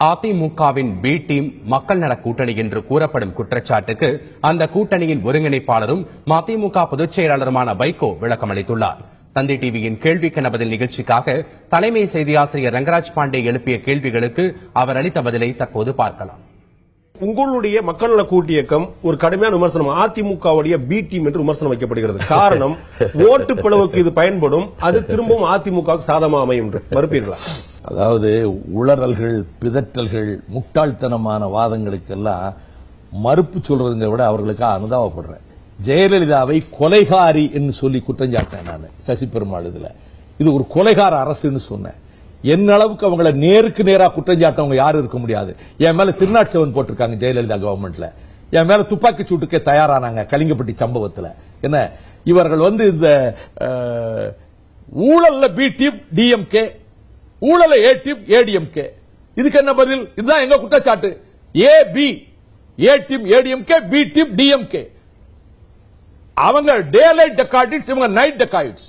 அதிமுகவின் B team மக்கள் நல கூட்டணி என்று கூறப்படும் குற்றச்சாட்டுக்கு அந்த கூட்டணியின் ஒருங்கிணைப்பாளரும் மதிமுக பொதுச் செயலாளருமான வைகோ விளக்கமளித்துள்ளார். தந்தை டிவியின் கேள்விக்கு பதில் நிகழ்ச்சிக்காக தலைமை செய்தியாசிரியர் ரங்கராஜ் பாண்டே எழுப்பிய கேள்விகளுக்கு அவர் அளித்த பதிலை தற்போது பார்க்கலாம். உங்களுடைய மக்கள் நல கூட்டு இயக்கம் ஒரு கடுமையான விமர்சனம் அதிமுகவுடைய பி டீம் என்று விமர்சனம் வைக்கப்படுகிறது. காரணம், ஓட்டு பிளவுக்கு இது பயன்படும், அது திரும்பவும் அதிமுகவுக்கு சாதகமாக அமையும் என்று மறுப்பீர்களா? அதாவது உளறல்கள், பிதற்றல்கள், முட்டாள்தனமான வாதங்களுக்கெல்லாம் மறுப்பு சொல்றதை விட அவர்களுக்கு அனுதாபப்படுறேன். ஜெயலலிதாவை கொலைகாரி என்று சொல்லி குற்றஞ்சாட்டேன் நான் சசி பெருமாள். இது ஒரு கொலைகார அரசுன்னு சொன்னேன். என்ன அளவுக்கு அவங்களை நேருக்கு நேராக குற்றஞ்சாட்டவங்க யாரும் இருக்க முடியாது. என் மேல திருநாட் செவன் போட்டிருக்காங்க ஜெயலலிதா கவர்மெண்ட்ல. என் மேல துப்பாக்கி சூட்டுக்கே தயாரானாங்க கலிங்கப்பட்டி சம்பவத்தில். என்ன இவர்கள் இந்த ஊழல்ல பி டீம் டிஎம்கே, ஊழல ஏ டீம் ஏடிஎம்கே. இதுக்கு என்ன பதில்? இதுதான் எங்க குற்றச்சாட்டு. A B, A team ADMK, B team DMK. அவங்க டே லைட் டெக்காய்ட்ஸ், இவங்க நைட் டெக்காய்ட்ஸ்.